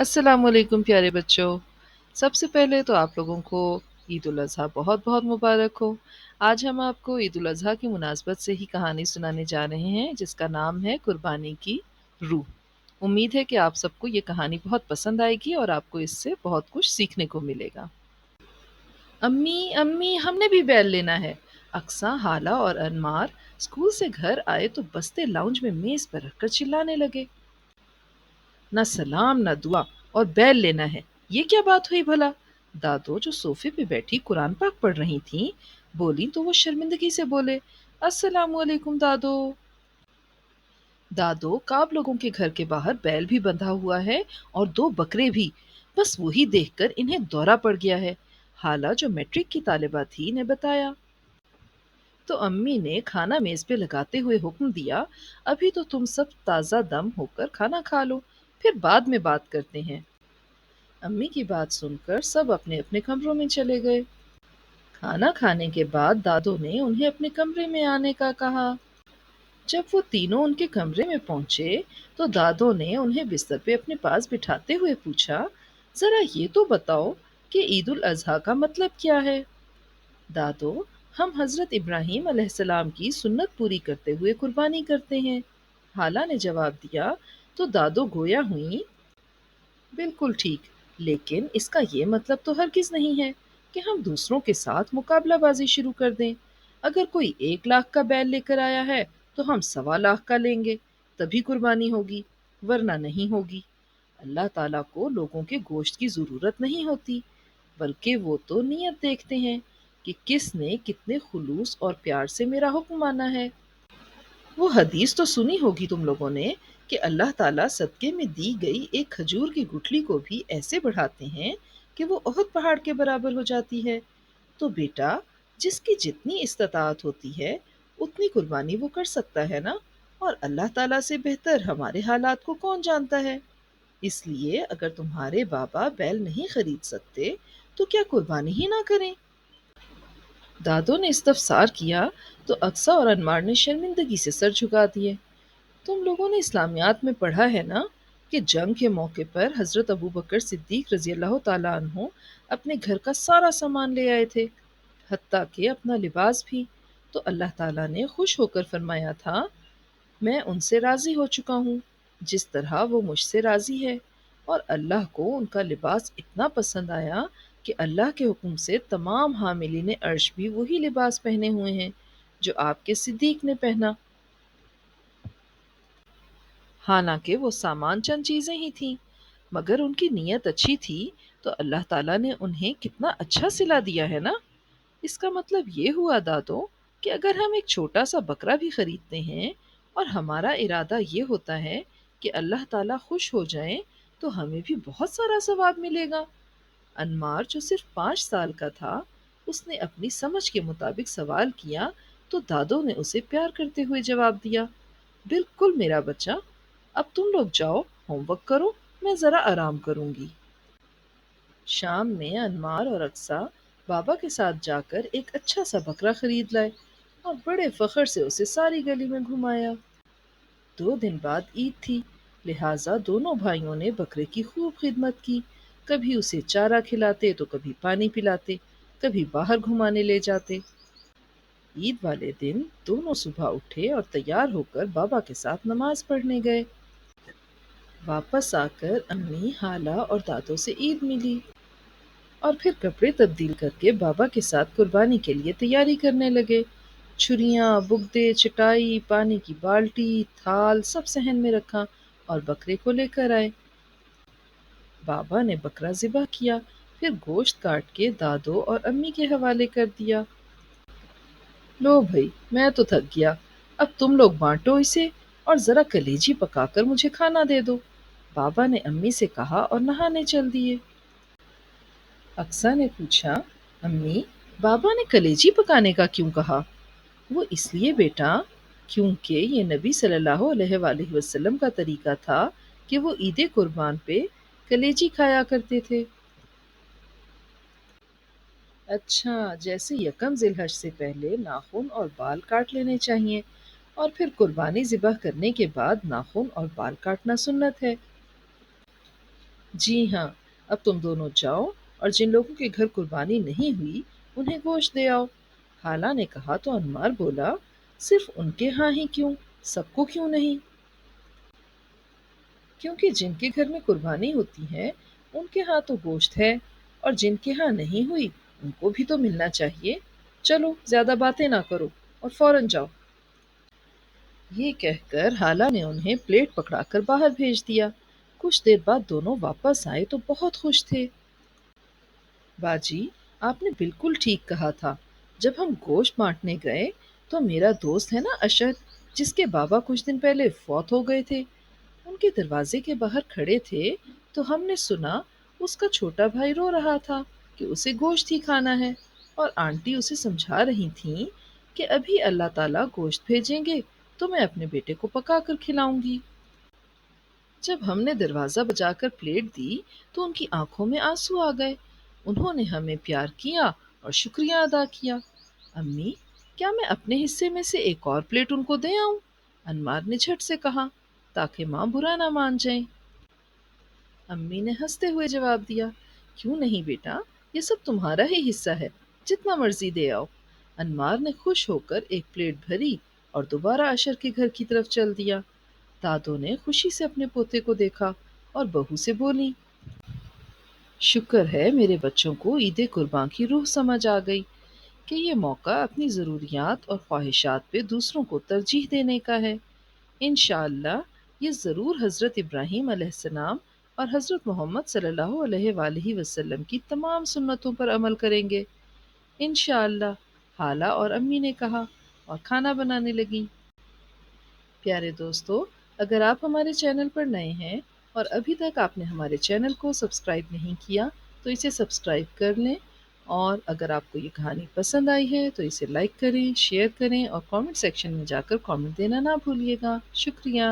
السلام علیکم پیارے بچوں۔ سب سے پہلے تو آپ لوگوں کو عید الاضحیٰ بہت بہت مبارک ہو۔ آج ہم آپ کو عید الاضحیٰ کی مناسبت سے ہی کہانی سنانے جا رہے ہیں جس کا نام ہے قربانی کی روح۔ امید ہے کہ آپ سب کو یہ کہانی بہت پسند آئے گی اور آپ کو اس سے بہت کچھ سیکھنے کو ملے گا۔ امی امی ہم نے بھی بیل لینا ہے۔ اقصیٰ، حالہ اور انمار اسکول سے گھر آئے تو بستے لاؤنج میں میز پر رکھ کر چلانے لگے۔ نہ سلام نہ دعا اور بیل لینا ہے، یہ کیا بات ہوئی بھلا؟ دادو جو صوفے پہ بیٹھی قرآن پاک پڑھ رہی تھیں بولی تو وہ شرمندگی سے بولے، السلام علیکم دادو۔ دادو، کاب لوگوں کے گھر کے باہر بیل بھی بندھا ہوا ہے اور دو بکرے بھی، بس وہی دیکھ کر انہیں دورہ پڑ گیا ہے، حالہ جو میٹرک کی طالبہ تھی نے بتایا۔ تو امی نے کھانا میز پہ لگاتے ہوئے حکم دیا، ابھی تو تم سب تازہ دم ہو کر کھانا کھا لو، پھر بعد میں بات کرتے ہیں۔ امی کی بات سن کر سب اپنے اپنے کمروں میں چلے گئے۔ کھانا کھانے کے بعد دادو نے انہیں اپنے کمرے میں آنے کا کہا۔ جب وہ تینوں ان کے کمرے میں پہنچے تو دادو نے انہیں بستر پہ اپنے پاس بٹھاتے ہوئے پوچھا، ذرا یہ تو بتاؤ کہ عید الاضحیٰ کا مطلب کیا ہے؟ دادو، ہم حضرت ابراہیم علیہ السلام کی سنت پوری کرتے ہوئے قربانی کرتے ہیں، حالہ نے جواب دیا۔ تو دادو گویا ہوئیں، بالکل ٹھیک، لیکن اس کا یہ مطلب تو ہرگز نہیں ہے کہ ہم دوسروں کے ساتھ مقابلہ بازی شروع کر دیں۔ اگر کوئی 1 لاکھ کا بیل لے کر آیا ہے تو ہم 1.25 لاکھ کا لیں گے، تبھی قربانی ہوگی، ورنہ نہیں ہوگی۔ اللہ تعالیٰ کو لوگوں کے گوشت کی ضرورت نہیں ہوتی، بلکہ وہ تو نیت دیکھتے ہیں کہ کس نے کتنے خلوص اور پیار سے میرا حکم مانا ہے۔ وہ حدیث تو سنی ہوگی تم لوگوں نے کہ اللہ تعالیٰ صدقے میں دی گئی ایک کھجور کی گٹھلی کو بھی ایسے بڑھاتے ہیں کہ وہ احد پہاڑ کے برابر ہو جاتی ہے۔ تو بیٹا، جس کی جتنی استطاعت ہوتی ہے اتنی قربانی وہ کر سکتا ہے نا، اور اللہ تعالیٰ سے بہتر ہمارے حالات کو کون جانتا ہے؟ اس لیے اگر تمہارے بابا بیل نہیں خرید سکتے تو کیا قربانی ہی نہ کریں؟ دادو نے استفسار کیا تو اقصیٰ اور انمار نے شرمندگی سے سر جھکا دیے۔ تم لوگوں نے اسلامیات میں پڑھا ہے نا کہ جنگ کے موقع پر حضرت ابو بکر صدیق رضی اللہ تعالیٰ عنہ اپنے گھر کا سارا سامان لے آئے تھے، حتیٰ کہ اپنا لباس بھی۔ تو اللہ تعالیٰ نے خوش ہو کر فرمایا تھا، میں ان سے راضی ہو چکا ہوں جس طرح وہ مجھ سے راضی ہے، اور اللہ کو ان کا لباس اتنا پسند آیا کہ اللہ کے حکم سے تمام حاملین عرش بھی وہی لباس پہنے ہوئے ہیں جو آپ کے صدیق نے پہنا۔ حالانکہ وہ سامان چند چیزیں ہی تھیں، مگر ان کی نیت اچھی تھی تو اللہ تعالیٰ نے انہیں کتنا اچھا صلہ دیا ہے نا۔ اس کا مطلب یہ ہوا دادو کہ اگر ہم ایک چھوٹا سا بکرا بھی خریدتے ہیں اور ہمارا ارادہ یہ ہوتا ہے کہ اللہ تعالیٰ خوش ہو جائیں تو ہمیں بھی بہت سارا ثواب ملے گا۔ انمار جو صرف 5 سال کا تھا، اس نے اپنی سمجھ کے مطابق سوال کیا تو دادو نے اسے پیار کرتے ہوئے جواب دیا، بالکل میرا بچہ، اب تم لوگ جاؤ، ہوم ورک کرو، میں ذرا آرام کروں گی۔ شام میں انمار اور اقصیٰ بابا کے ساتھ جا کر ایک اچھا سا بکرا خرید لائے اور بڑے فخر سے اسے ساری گلی میں گھمایا۔ 2 دن بعد عید تھی، لہٰذا دونوں بھائیوں نے بکرے کی خوب خدمت کی، کبھی اسے چارہ کھلاتے تو کبھی پانی پلاتے، کبھی باہر گھمانے لے جاتے۔ عید والے دن دونوں صبح اٹھے اور تیار ہو کر بابا کے ساتھ نماز پڑھنے گئے۔ واپس آ کر امی، خالہ اور دادو سے عید ملی اور پھر کپڑے تبدیل کر کے بابا کے ساتھ قربانی کے لیے تیاری کرنے لگے۔ چھریاں، بگدے، چٹائی، پانی کی بالٹی، تھال سب صحن میں رکھا اور بکرے کو لے کر آئے۔ بابا نے بکرا ذبح کیا، پھر گوشت کاٹ کے دادو اور امی کے حوالے کر دیا۔ لو بھائی، میں تو تھک گیا، اب تم لوگ بانٹو اسے اور ذرا کلیجی پکا کر مجھے کھانا دے دو، بابا نے امی سے کہا اور نہانے چل دیے۔ اقصیٰ نے پوچھا، امی، بابا نے کلیجی پکانے کا کیوں کہا؟ وہ اس لیے بیٹا کیونکہ یہ نبی صلی اللہ علیہ وآلہ وسلم کا طریقہ تھا کہ وہ عید قربان پہ کلیجی کھایا کرتے تھے۔ اچھا، جیسے یکم ذی الحج سے پہلے ناخن اور بال کاٹ لینے چاہیے اور پھر قربانی ذبح کرنے کے بعد ناخن اور بال کاٹنا سنت ہے۔ جی ہاں، اب تم دونوں جاؤ اور جن لوگوں کے گھر قربانی نہیں ہوئی انہیں گوشت دے آؤ۔ خالہ نے کہا تو انمار بولا، صرف ان کے ہاں ہی کیوں، سب کو کیوں نہیں؟ کیونکہ جن کے گھر میں قربانی ہوتی ہے ان کے ہاں تو گوشت ہے، اور جن کے ہاں نہیں ہوئی ان کو بھی تو ملنا چاہیے۔ چلو زیادہ باتیں نہ کرو اور فوراً جاؤ۔ یہ کہہ کر حالہ نے انہیں پلیٹ پکڑا کر باہر بھیج دیا۔ کچھ دیر بعد دونوں واپس آئے تو بہت خوش تھے۔ باجی، آپ نے بالکل ٹھیک کہا تھا۔ جب ہم گوشت بانٹنے گئے تو میرا دوست ہے نا اشر، جس کے بابا کچھ دن پہلے فوت ہو گئے تھے، ان کے دروازے کے باہر کھڑے تھے تو ہم نے سنا اس کا چھوٹا بھائی رو رہا تھا کہ اسے گوشت ہی کھانا ہے، اور آنٹی اسے سمجھا رہی تھیں کہ ابھی اللہ تعالیٰ گوشت بھیجیں گے تو میں اپنے بیٹے کو پکا کر کھلاؤں گی۔ جب ہم نے دروازہ بجا کر پلیٹ دی تو ان کی آنکھوں میں آنسو آ گئے۔ انہوں نے ہمیں پیار کیا اور شکریہ ادا کیا۔ امی، کیا میں اپنے حصے میں سے ایک اور پلیٹ ان کو دے آؤں؟ انمار نے جھٹ سے کہا، تاکہ ماں برا نہ مان جائیں۔ امی نے ہنستے ہوئے جواب دیا، کیوں نہیں بیٹا، یہ سب تمہارا ہی حصہ ہے، جتنا مرضی دے آؤ۔ انمار نے خوش ہو کر ایک پلیٹ بھری اور دوبارہ اشر کے گھر کی طرف چل دیا۔ دادو نے خوشی سے اپنے پوتے کو دیکھا اور بہو سے بولی، شکر ہے میرے بچوں کو عید قرباں کی روح سمجھ آ گئی کہ یہ موقع اپنی ضروریات اور خواہشات پہ دوسروں کو ترجیح دینے کا ہے۔ انشاءاللہ یہ ضرور حضرت ابراہیم علیہ السلام اور حضرت محمد صلی اللہ علیہ وآلہ وسلم کی تمام سنتوں پر عمل کریں گے۔ انشاءاللہ، خالہ اور امی نے کہا، اور کھانا بنانے لگیں۔ پیارے دوستو، اگر آپ ہمارے چینل پر نئے ہیں اور ابھی تک آپ نے ہمارے چینل کو سبسکرائب نہیں کیا تو اسے سبسکرائب کر لیں، اور اگر آپ کو یہ کہانی پسند آئی ہے تو اسے لائک کریں، شیئر کریں اور کامنٹ سیکشن میں جا کر کامنٹ دینا نہ بھولیے گا۔ شکریہ۔